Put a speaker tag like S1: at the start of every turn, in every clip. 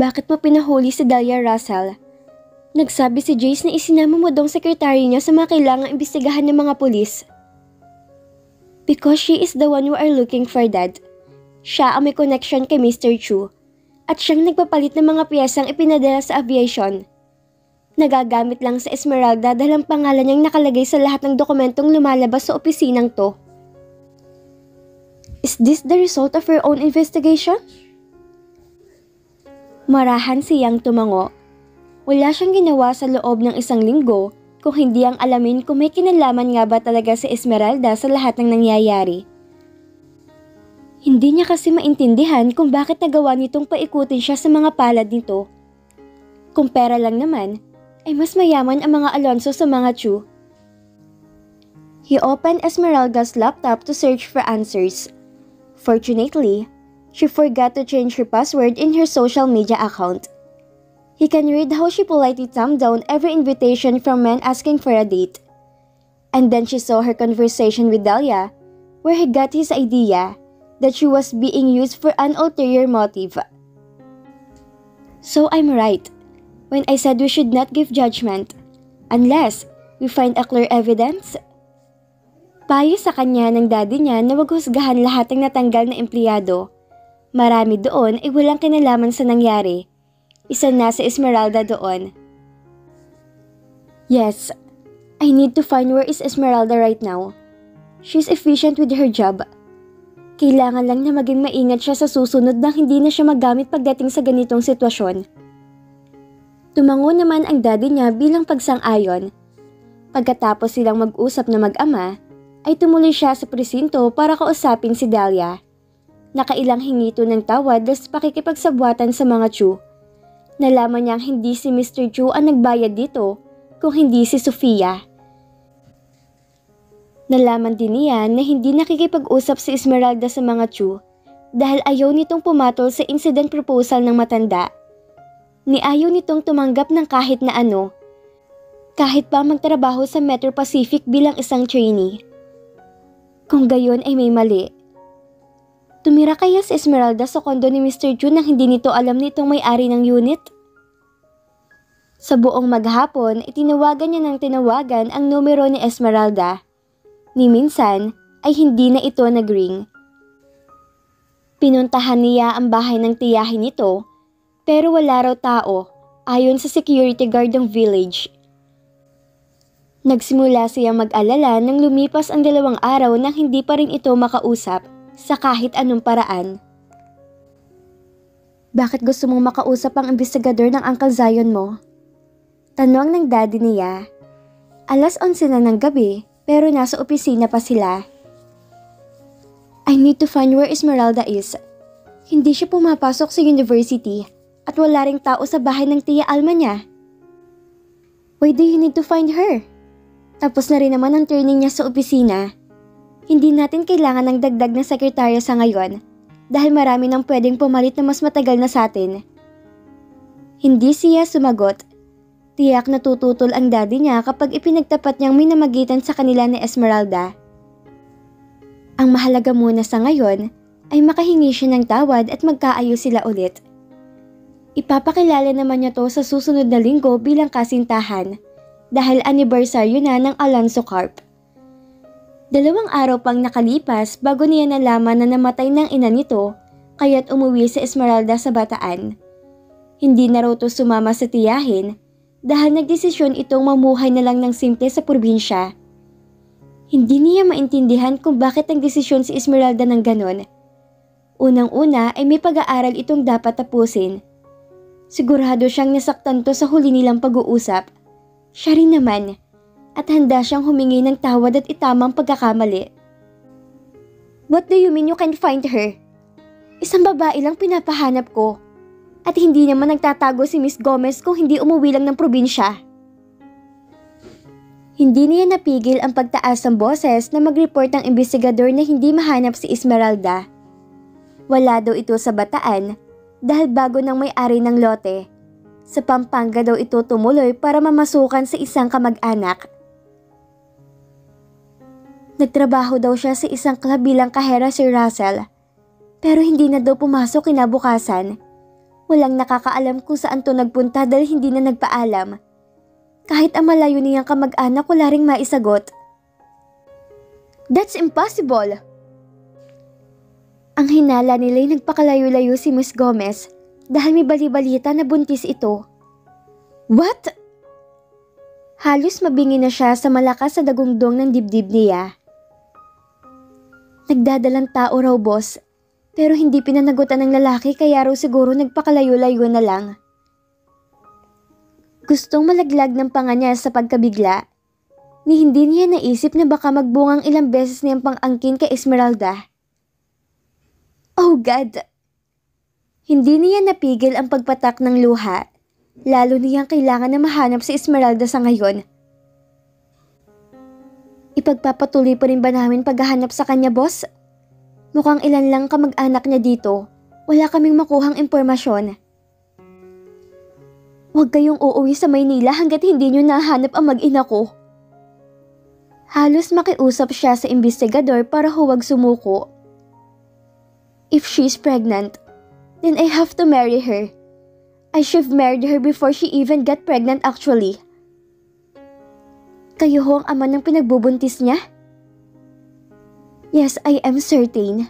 S1: Bakit mo pinahuli si Dahlia Russell? Nagsabi si Jace na isinama mo daw ang sekretary niya sa mga kailangang imbestigahan ng mga pulis. Because she is the one we are looking for, Dad. Siya ang may connection kay Mr. Chu at siyang nagpapalit ng mga piyesang ipinadala sa aviation. Nagagamit lang sa Esmeralda dahil ang pangalan niyang nakalagay sa lahat ng dokumentong lumalabas sa opisinang to. Is this the result of her own investigation? Marahan siyang tumango. Wala siyang ginawa sa loob ng 1 linggo kung hindi ang alamin kung may kinalaman nga ba talaga si Esmeralda sa lahat ng nangyayari. Hindi niya kasi maintindihan kung bakit nagawa nitong paikutin siya sa mga palad nito. Kung pera lang naman, ay mas mayaman ang mga Alonso sa mga Chu. He opened Esmeralda's laptop to search for answers. Fortunately, she forgot to change her password in her social media account. He can read how she politely thumbed down every invitation from men asking for a date. And then she saw her conversation with Dahlia, where he got his idea that she was being used for an ulterior motive. So I'm right when I said we should not give judgment unless we find a clear evidence. Payo sa kanya ng daddy niya na wag husgahan lahat ng natanggal na empleyado. Marami doon ay walang kinalaman sa nangyari. Isa na si Esmeralda doon. Yes, I need to find where is Esmeralda right now. She's efficient with her job. Kailangan lang na maging maingat siya sa susunod na hindi na siya magamit pagdating sa ganitong sitwasyon. Tumango naman ang daddy niya bilang pagsang-ayon. Pagkatapos silang mag-usap na mag-ama, ay tumuloy siya sa presinto para kausapin si Dahlia. Nakailang hingito ng tawad dahil sa pakikipagsabwatan sa mga Chu. Nalaman niyang hindi si Mr. Chu ang nagbayad dito kung hindi si Sofia. Nalaman din niya na hindi nakikipag-usap si Esmeralda sa mga Chu dahil ayaw nitong pumatol sa incident proposal ng matanda. Ayaw nitong tumanggap ng kahit na ano, kahit pa magtrabaho sa Metro Pacific bilang isang trainee. Kung gayon ay may mali. Tumira kaya si Esmeralda sa kondo ni Mr. Chu nang hindi nito alam nitong may-ari ng unit? Sa buong maghapon, itinawagan niya ng tinawagan ang numero ni Esmeralda. Ni minsan ay hindi na ito nag-ring. Pinuntahan niya ang bahay ng tiyahin nito pero wala raw tao ayon sa security guard ng village. Nagsimula siyang mag-alala nang lumipas ang 2 araw nang hindi pa rin ito makausap sa kahit anong paraan. Bakit gusto mong makausap ang investigador ng Uncle Zion mo? Tanong ng daddy niya. 11:00 na ng gabi pero nasa opisina pa sila. I need to find where Esmeralda is. Hindi siya pumapasok sa university at wala ring tao sa bahay ng tiya Alma niya. Why do you need to find her? Tapos na rin naman ang training niya sa opisina. Hindi natin kailangan ng dagdag na sekretarya sa ngayon dahil marami nang pwedeng pumalit na mas matagal na sa atin. Hindi siya sumagot. Tiyak na tututol ang daddy niya kapag ipinagtapat niyang may namagitan sa kanila ni Esmeralda. Ang mahalaga muna sa ngayon ay makahingi siya ng tawad at magkaayos sila ulit. Ipapakilala naman niya to sa susunod na linggo bilang kasintahan dahil anibersaryo na ng Alonso Corp. 2 araw pang nakalipas bago niya nalaman na namatay ng ina nito kaya't umuwi si Esmeralda sa Bataan. Hindi na raw to sumama sa tiyahin dahil nagdesisyon itong mamuhay na lang ng simple sa probinsya. Hindi niya maintindihan kung bakit nagdesisyon si Esmeralda ng ganon. Unang-una ay may pag-aaral itong dapat tapusin. Sigurado siyang nasaktan to sa huli nilang pag-uusap. Siya rin naman. At handa siyang humingi ng tawad at itamang pagkakamali. What do you mean you can find her? Isang babae lang pinapahanap ko. At hindi naman nagtatago si Miss Gomez kung hindi umuwi lang ng probinsya. Hindi niya napigil ang pagtaas ng boses na mag-report ng investigador na hindi mahanap si Esmeralda. Wala daw ito sa Bataan dahil bago nang may-ari ng lote. Sa Pampanga daw ito tumuloy para mamasukan sa isang kamag-anak. Nagtrabaho daw siya sa isang club bilang kahera si Russell. Pero hindi na daw pumasok kinabukasan. Walang nakakaalam kung saan to nagpunta dahil hindi na nagpaalam. Kahit ang malayo niyang kamag-anak wala ring maisagot. That's impossible! Ang hinala nila'y nagpakalayo-layo si Miss Gomez dahil may bali-balita na buntis ito. What? Halos mabingi na siya sa malakas na dagundong ng dibdib niya. Nagdadalang tao raw, boss. Pero hindi pinanagutan ng lalaki kaya raw siguro nagpakalayo-layo na lang. Gustong malaglag ng panga niya sa pagkabigla, ni hindi niya naisip na baka magbungang ilang beses niyang pang-angkin kay Esmeralda. Oh God! Hindi niya napigil ang pagpatak ng luha, lalo niyang kailangan na mahanap si Esmeralda sa ngayon. Ipagpapatuloy pa rin ba namin paghahanap sa kanya, boss? Mukhang ilan lang kamag-anak niya dito. Wala kaming makuhang impormasyon. Huwag kayong uuwi sa Maynila hanggat hindi niyo nahanap ang mag-ina ko. Halos makiusap siya sa investigador para huwag sumuko. If she's pregnant, then I have to marry her. I should've married her before she even got pregnant actually. Kayo ho ang ama ng pinagbubuntis niya? Yes, I am certain.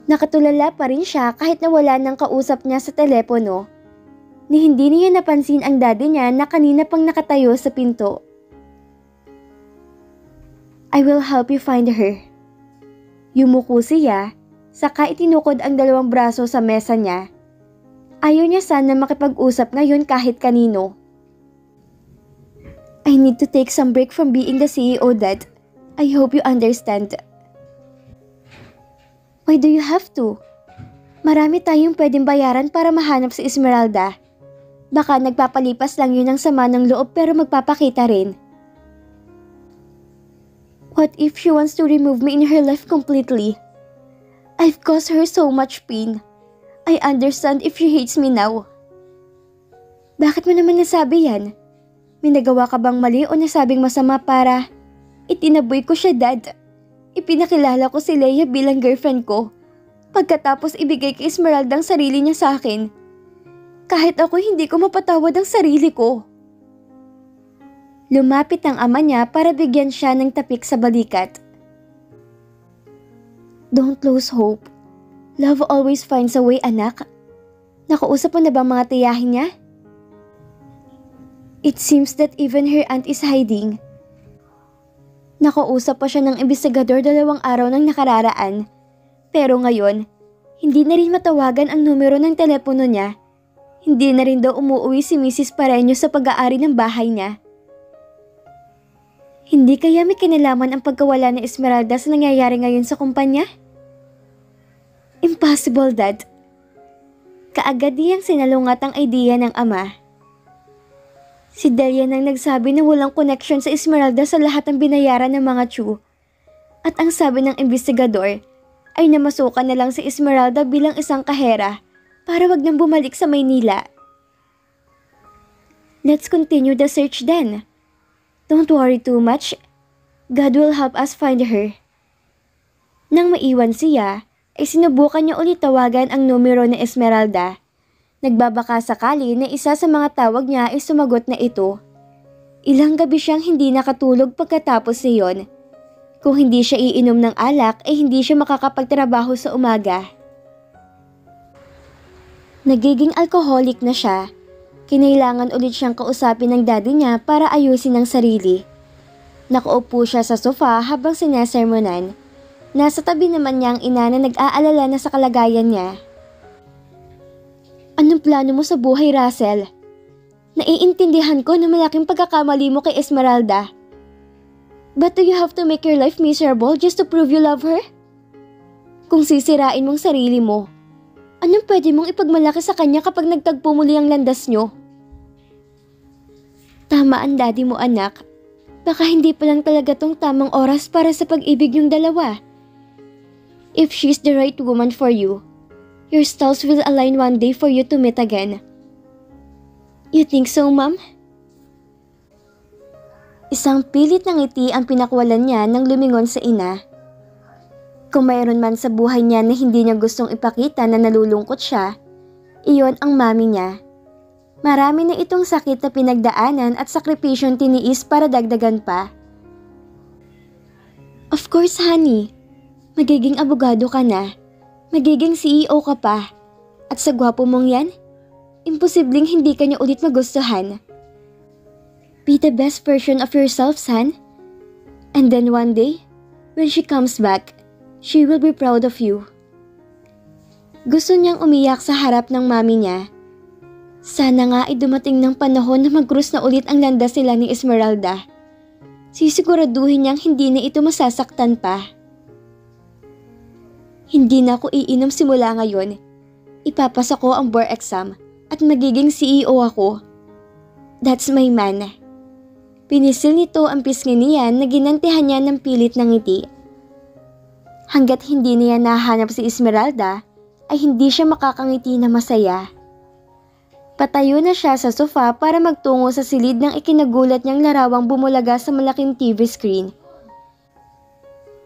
S1: Nakatulala pa rin siya kahit nawala ng kausap niya sa telepono. Ni hindi niya napansin ang daddy niya na kanina pang nakatayo sa pinto. I will help you find her. Yumuko siya, saka itinukod ang dalawang braso sa mesa niya. Ayaw niya sana makipag-usap ngayon kahit kanino. I need to take some break from being the CEO, Dad. I hope you understand. Why do you have to? Marami tayong pwedeng bayaran para mahanap si Esmeralda. Baka nagpapalipas lang yun ng sama ng loob pero magpapakita rin. What if she wants to remove me in her life completely? I've caused her so much pain. I understand if she hates me now. Bakit mo naman nasabi yan? May nagawa ka bang mali o nasabing masama para itinaboy ko siya, Dad? Ipinakilala ko si Leia bilang girlfriend ko. Pagkatapos ibigay kay Esmeralda ang sarili niya sa akin. Kahit ako hindi ko mapatawad ang sarili ko. Lumapit ang ama niya para bigyan siya ng tapik sa balikat. Don't lose hope. Love always finds a way, anak. Nakausap mo na ba mga tiyahin niya? It seems that even her aunt is hiding. Nakausap pa siya ng investigador 2 araw nang nakararaan. Pero ngayon, hindi na rin matawagan ang numero ng telepono niya. Hindi na rin daw umuwi si Mrs. Pareño sa pag-aari ng bahay niya. Hindi kaya may kinalaman ang pagkawala ni Esmeralda sa nangyayari ngayon sa kumpanya? Impossible, Dad. Kaagad niyang sinalungat ang idea ng ama. Si Delia nang nagsabi na walang connection sa Esmeralda sa lahat ng binayaran ng mga Chu. At ang sabi ng investigador ay namasukan na lang si Esmeralda bilang isang kahera para wag nang bumalik sa Maynila. Let's continue the search then. Don't worry too much. God will help us find her. Nang maiwan siya, ay sinubukan niya ulit tawagan ang numero ni Esmeralda. Nagbabaka sakali na isa sa mga tawag niya ay sumagot na ito. Ilang gabi siyang hindi nakatulog pagkatapos niyon. Kung hindi siya iinom ng alak ay hindi siya makakapagtrabaho sa umaga. Nagiging alcoholic na siya. Kinailangan ulit siyang kausapin ng daddy niya para ayusin ang sarili. Nakaupo siya sa sofa habang sinesermonan. Nasa tabi naman niya ang ina na nag-aalala na sa kalagayan niya. Anong plano mo sa buhay, Russell? Naiintindihan ko na malaking pagkakamali mo kay Esmeralda. But do you have to make your life miserable just to prove you love her? Kung sisirain mong sarili mo, anong pwede mong ipagmalaki sa kanya kapag nagtagpo muli ang landas nyo? Tama ang daddy mo, anak. Baka hindi pa lang talaga tong tamang oras para sa pag-ibig yung dalawa. If she's the right woman for you, your stars will align one day for you to meet again. You think so, Mom? Isang pilit ng ngiti ang pinakwalan niya nang lumingon sa ina. Kung mayroon man sa buhay niya na hindi niya gustong ipakita na nalulungkot siya, Iyon ang mami niya. Marami na itong sakit na pinagdaanan at sakripisyong tiniis para dagdagan pa. Of course, honey. Magiging abogado ka na. Magiging CEO ka pa. At sa gwapo mong yan, imposibleng hindi ka niya ulit magustuhan. Be the best version of yourself, son. And then one day, when she comes back, she will be proud of you. Gusto niyang umiyak sa harap ng mami niya. Sana nga ay dumating ng panahon na mag-cruise na ulit ang landas nila ni Esmeralda. Sisiguraduhin niyang hindi na ito masasaktan pa. Hindi na ako iinom simula ngayon. Ipapasa ko ang board exam at magiging CEO ako. That's my man. Pinisil nito ang pisngi niya na ginantihan niya ng pilit ng ngiti. Hanggat hindi niya nahanap si Esmeralda, ay hindi siya makakangiti na masaya. Patayo na siya sa sofa para magtungo sa silid ng ikinagulat niyang larawang bumulaga sa malaking TV screen.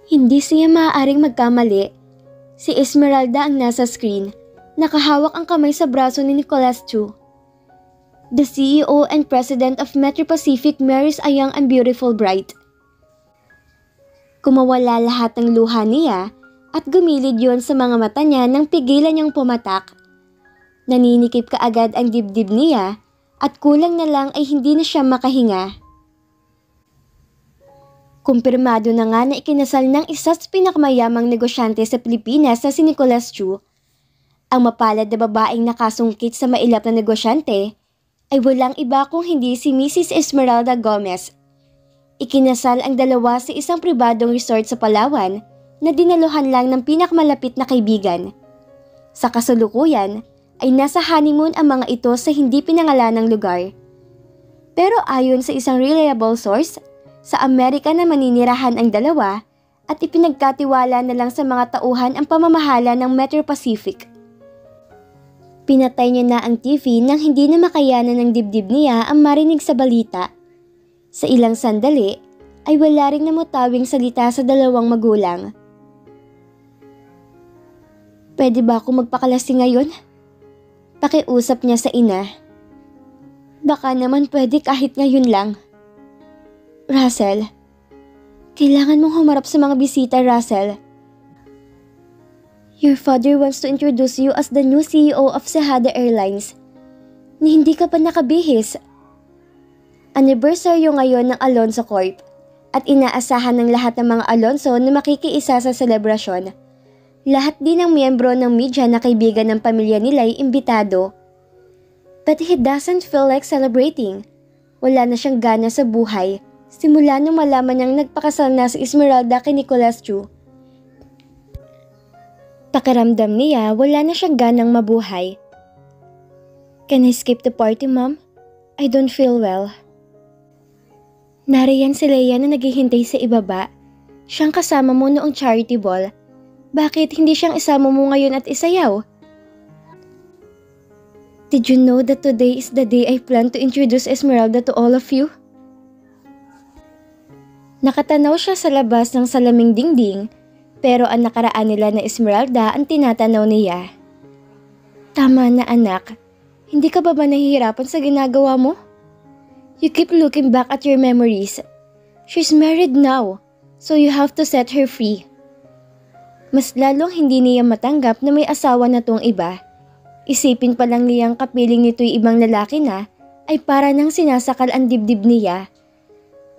S1: Hindi siya maaaring magkamali. Si Esmeralda ang nasa screen, nakahawak ang kamay sa braso ni Nicolas Chu. The CEO and President of Metro Pacific marries a young and beautiful bride. Kumawala lahat ng luha niya at gumilid yon sa mga mata niya nang pigilan niyang pumatak. Naninikip kaagad ang dibdib niya at kulang na lang ay hindi na siya makahinga. Kumpirmado na nga na ikinasal ng isa sa pinakamayamang negosyante sa Pilipinas na si Nicolas Chu. Ang mapalad na babaeng nakasungkit sa mailap na negosyante ay walang iba kung hindi si Mrs. Esmeralda Gomez. Ikinasal ang dalawa sa isang pribadong resort sa Palawan na dinaluhan lang ng pinakamalapit na kaibigan. Sa kasalukuyan ay nasa honeymoon ang mga ito sa hindi pinangalanang lugar. Pero ayon sa isang reliable source, sa Amerika na maninirahan ang dalawa at ipinagkatiwala na lang sa mga tauhan ang pamamahala ng Metro Pacific. Pinatay niya na ang TV nang hindi na makayanan ng dibdib niya ang marinig sa balita. Sa ilang sandali ay wala ring namutawing salita sa dalawang magulang. Pwede ba ako magpakalasing ngayon? Pakiusap niya sa ina. Baka naman pwede kahit ngayon lang. Russell, kailangan mong humarap sa mga bisita, Russell. Your father wants to introduce you as the new CEO of Cejada Airlines. Ni hindi ka pa nakabihis. Anibersaryo ngayon ng Alonso Corp. At inaasahan ng lahat ng mga Alonso na makikiisa sa selebrasyon. Lahat din ng miyembro ng media na kaibigan ng pamilya nila ay imbitado. But he doesn't feel like celebrating. Wala na siyang gana sa buhay. Simula nung malaman niyang nagpakasal na si Esmeralda kay Nicolas Chu. Pakiramdam niya wala na siyang ganang mabuhay. Can I skip the party, Mom? I don't feel well. Nariyan si Leia na naghihintay sa ibaba. Siyang kasama mo noong charity ball. Bakit hindi siyang isama mo ngayon at isayaw? Did you know that today is the day I plan to introduce Esmeralda to all of you? Nakatanaw siya sa labas ng salaming dingding. Pero ang nakaraan nila na Esmeralda ang tinatanaw niya. Tama na anak, hindi ka ba nahihirapan sa ginagawa mo? You keep looking back at your memories. She's married now, so you have to set her free. Mas lalong hindi niya matanggap na may asawa na tong iba. Isipin pa lang niyang kapiling nito'y ibang lalaki na ay para nang sinasakal ang dibdib niya.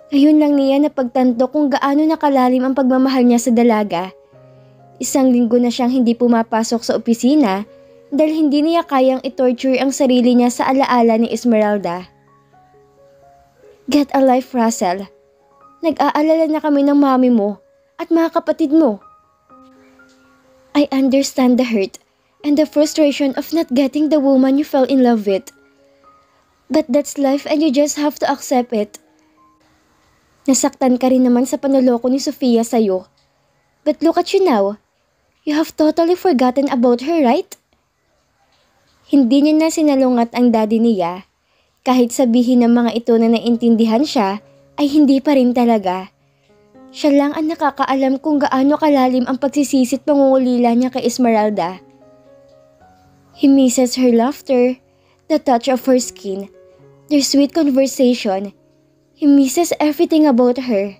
S1: Ngayon lang niya napagtanto kung gaano nakalalim ang pagmamahal niya sa dalaga. Isang linggo na siyang hindi pumapasok sa opisina dahil hindi niya kayang i-torture ang sarili niya sa alaala ni Esmeralda. Get a life, Russell. Nag-aalala na kami ng mami mo at mga kapatid mo. I understand the hurt and the frustration of not getting the woman you fell in love with. But that's life and you just have to accept it. Nasaktan ka rin naman sa panuloko ni Sofia sa'yo. But look at you now. You have totally forgotten about her, right? Hindi niya na sinalungat ang daddy niya. Kahit sabihin ng mga ito na naintindihan siya, ay hindi pa rin talaga. Siya lang ang nakakaalam kung gaano kalalim ang pagsisisit pangungulila niya kay Esmeralda. He misses her laughter, the touch of her skin, their sweet conversation. He misses everything about her.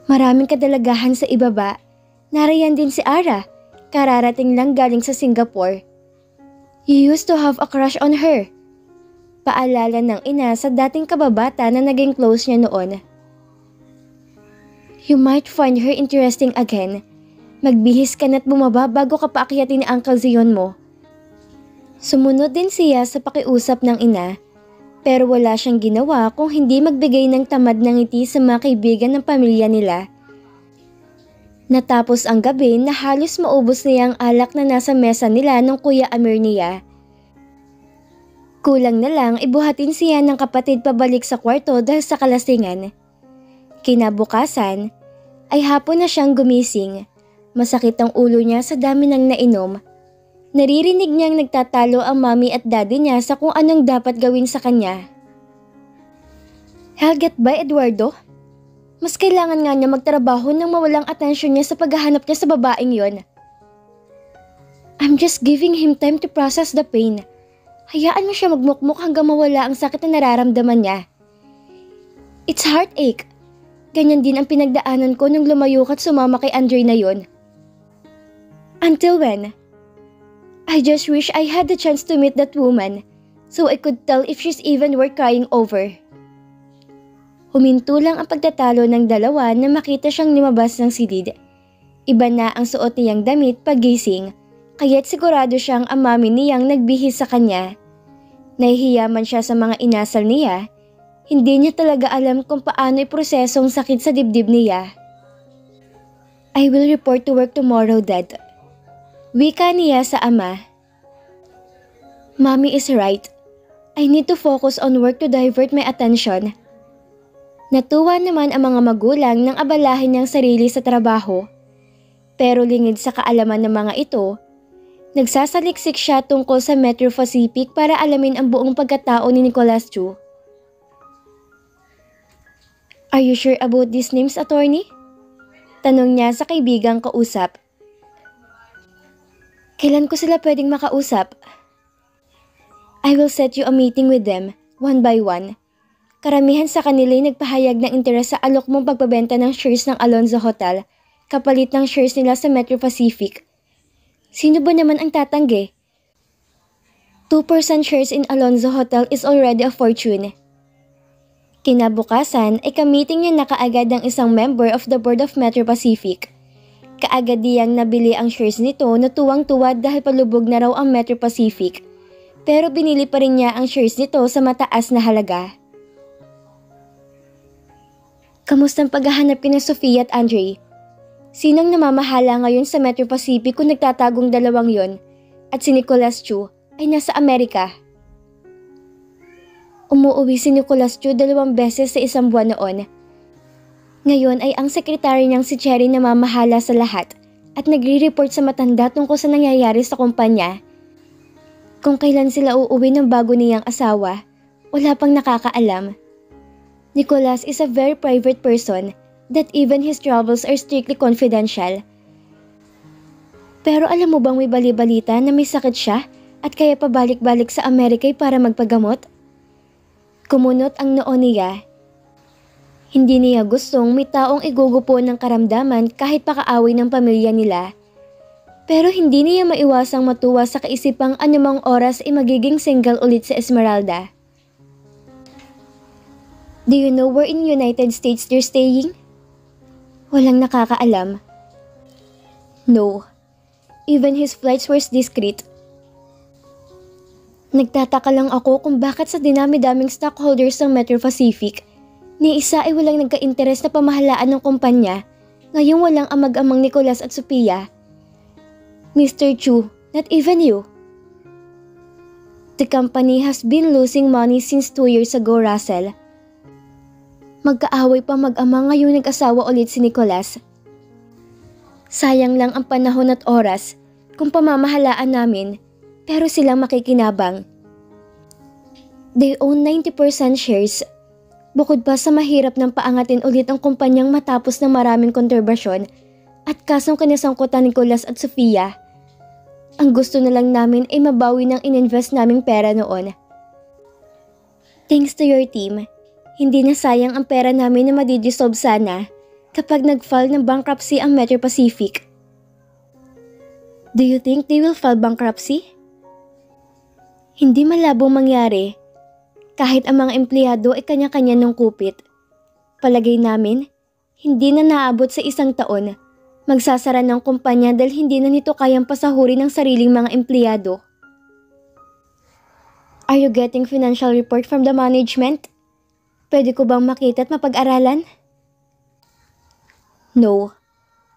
S1: Maraming kadalagahan sa ibaba. Narayan din si Ara, kararating lang galing sa Singapore. He used to have a crush on her. Paalala ng ina sa dating kababata na naging close niya noon. You might find her interesting again. Magbihis ka na't bumaba bago ka paakyatin ni Uncle Zion mo. Sumunod din siya sa pakiusap ng ina, pero wala siyang ginawa kung hindi magbigay ng tamad ng ngiti sa mga kaibigan ng pamilya nila. Natapos ang gabi na halos maubos niya ang alak na nasa mesa nila ng Kuya Amir niya. Kulang na lang ibuhatin siya ng kapatid pabalik sa kwarto dahil sa kalasingan. Kinabukasan ay hapon na siyang gumising. Masakit ang ulo niya sa dami ng nainom. Naririnig niyang nagtatalo ang mommy at daddy niya sa kung anong dapat gawin sa kanya. Helget ba, Eduardo? Mas kailangan nga niya magtrabaho nang mawalang atensyon niya sa paghahanap niya sa babaeng yon. I'm just giving him time to process the pain. Hayaan mo siya magmukmuk hanggang mawala ang sakit na nararamdaman niya. It's heartache. Ganyan din ang pinagdaanan ko nung lumayo at sumama kay Andre na yon. Until when? I just wish I had the chance to meet that woman so I could tell if she's even worth crying over. Huminto lang ang pagtatalo ng dalawa na makita siyang lumabas ng silid. Iba na ang suot niyang damit pagising, kaya't sigurado siyang ang mami niyang nagbihis sa kanya. Nahihiya man siya sa mga inasal niya, hindi niya talaga alam kung paano iprosesong sakit sa dibdib niya. I will report to work tomorrow, Dad. Wika niya sa ama. Mommy is right. I need to focus on work to divert my attention. Natuwa naman ang mga magulang nang abalahin niyang sarili sa trabaho. Pero lingid sa kaalaman ng mga ito, nagsasaliksik siya tungkol sa Metro Pacific para alamin ang buong pagkatao ni Nicolas Chu. Are you sure about these names, attorney? Tanong niya sa kaibigang kausap. Kailan ko sila pwedeng makausap? I will set you a meeting with them, one by one. Karamihan sa kanila'y nagpahayag ng interes sa alok mong pagbabenta ng shares ng Alonzo Hotel, kapalit ng shares nila sa Metro Pacific. Sino ba naman ang tatanggi? 2% shares in Alonzo Hotel is already a fortune. Kinabukasan ay kamiting niya na kaagad ng isang member of the board of Metro Pacific. Kaagad diyang nabili ang shares nito na tuwang-tuwa dahil palubog na raw ang Metro Pacific. Pero binili pa rin niya ang shares nito sa mataas na halaga. Kamustang paghahanap kina Sofia at Andre? Sinong namamahala ngayon sa Metro Pacific kung nagtatagong dalawang yon at si Nicolas Chu ay nasa Amerika? Umuuwi si Nicolas Chu 2 beses sa isang buwan noon. Ngayon ay ang sekretary niyang si Cherry namamahala sa lahat at nagre-report sa matanda tungkol sa nangyayari sa kumpanya. Kung kailan sila uuwi ng bago niyang asawa, wala pang nakakaalam. Nicolas is a very private person that even his troubles are strictly confidential. Pero alam mo bang may bali-balita na may sakit siya at kaya pabalik-balik sa Amerika para magpagamot? Kumunot ang noo niya. Hindi niya gustong may taong igugupo ng karamdaman kahit pakaaway ng pamilya nila. Pero hindi niya maiwasang matuwa sa kaisipang anumang oras ay magiging single ulit si Esmeralda. Do you know where in United States they're staying? Walang nakakaalam. No. Even his flights were discreet. Nagtataka lang ako kung bakit sa dinami-daming stockholders ng Metro Pacific, ni isa ay walang nagka-interes na pamahalaan ng kumpanya, ngayong walang amag-amang Nicolas at Sophia. Mr. Chu, not even you. The company has been losing money since 2 years ago, Russell. Magkaaway pa mag-ama ngayong nag-asawa ulit si Nicolas. Sayang lang ang panahon at oras kung pamamahalaan namin, pero silang makikinabang. They own 90% shares. Bukod pa sa mahirap ng paangatin ulit ang kumpanyang matapos ng maraming kontrobersyon, At kasong kinasangkutan ni Nicolas at Sofia, ang gusto na lang namin ay mabawi ng ininvest naming pera noon. Thanks to your team, hindi na sayang ang pera namin na madidissolve sana kapag nag-file ng bankruptcy ang Metro Pacific. Do you think they will file bankruptcy? Hindi malabong mangyari kahit ang mga empleyado ay kanya-kanya ng kupit. Palagay namin, hindi na naabot sa 1 taon magsasara ng kumpanya dahil hindi na nito kayang pasahurin ng sariling mga empleyado. Are you getting financial report from the management? Pwede ko bang makita at mapag-aralan? No,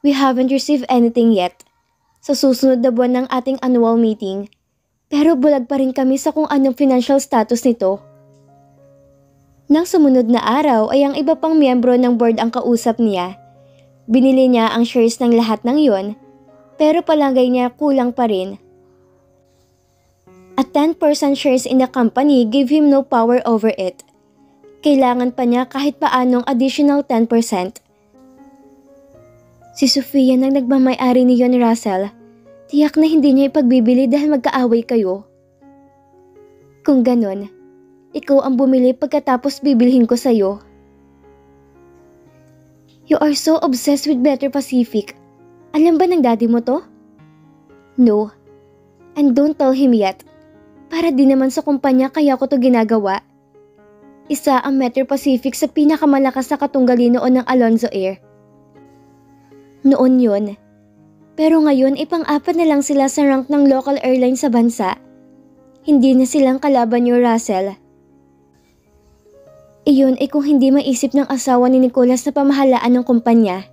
S1: we haven't received anything yet. Sa susunod na buwan ng ating annual meeting, pero bulag pa rin kami sa kung anong financial status nito. Nang sumunod na araw ay ang iba pang miyembro ng board ang kausap niya. Binili niya ang shares ng lahat ng yon, pero palagay niya kulang pa rin. A 10% shares in the company gave him no power over it. Kailangan pa niya kahit paanong additional 10%. Si Sofia nang nagmamay-ari ni Yon Russell, tiyak na hindi niya ipagbibili dahil magkaaway kayo. Kung ganon, ikaw ang bumili pagkatapos bibilhin ko sa'yo. You are so obsessed with Metro Pacific. Alam ba ng daddy mo to? No. And don't tell him yet. Para di naman sa kumpanya kaya ko to ginagawa. Isa ang Metro Pacific sa pinakamalakas na katunggali noon ng Alonzo Air. Noon yun. Pero ngayon ay pang-4 na lang sila sa rank ng local airline sa bansa. Hindi na silang kalaban ni Russell. Iyon ay kung hindi maisip ng asawa ni Nicolas na pamahalaan ng kumpanya.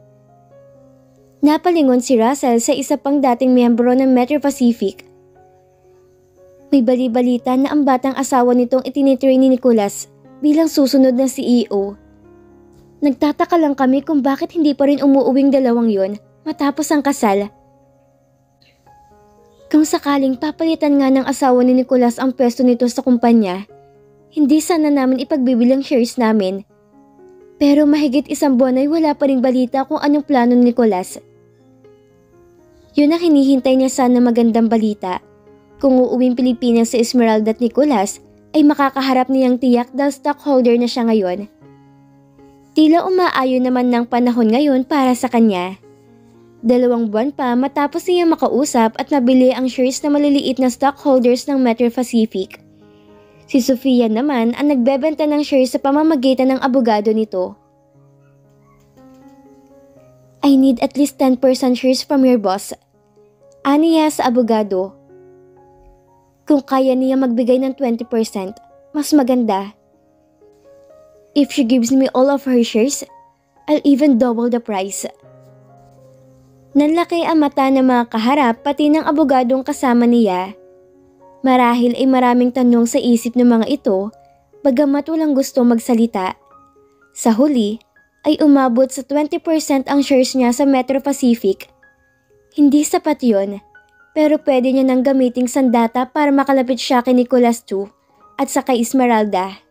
S1: Napalingon si Russell sa isa pang dating miyembro ng Metro Pacific. May bali-balita na ang batang asawa nitong itinitrain ni Nicolas bilang susunod na CEO. Nagtataka lang kami kung bakit hindi pa rin umuuwing dalawang yon matapos ang kasal. Kung sakaling papalitan nga ng asawa ni Nicolas ang pwesto nito sa kumpanya, hindi sana namin ipagbibilang shares namin. Pero mahigit 1 buwan ay wala pa ring balita kung anong plano ni Nicolas. Yun ang hinihintay niya sana magandang balita. Kung uuwing Pilipinas si Esmeralda at Nicolas ay makakaharap niyang tiyak dahil stockholder na siya ngayon. Tila umaayon naman ng panahon ngayon para sa kanya. 2 buwan pa matapos niya makausap at nabili ang shares na maliliit na stockholders ng Metro Pacific. Si Sofia naman ang nagbebenta ng shares sa pamamagitan ng abogado nito. I need at least 10% shares from your boss. Aniya sa abogado. Kung kaya niya magbigay ng 20%, mas maganda. If she gives me all of her shares, I'll even double the price. Nanlaki ang mata ng mga kaharap pati ng abogadong kasama niya. Marahil ay maraming tanong sa isip ng mga ito, bagamat walang gusto magsalita. Sa huli, ay umabot sa 20% ang shares niya sa Metro Pacific. Hindi sapat yon, pero pwede niya nang gamiting sandata para makalapit siya kay Nicolas II at sa kay Esmeralda.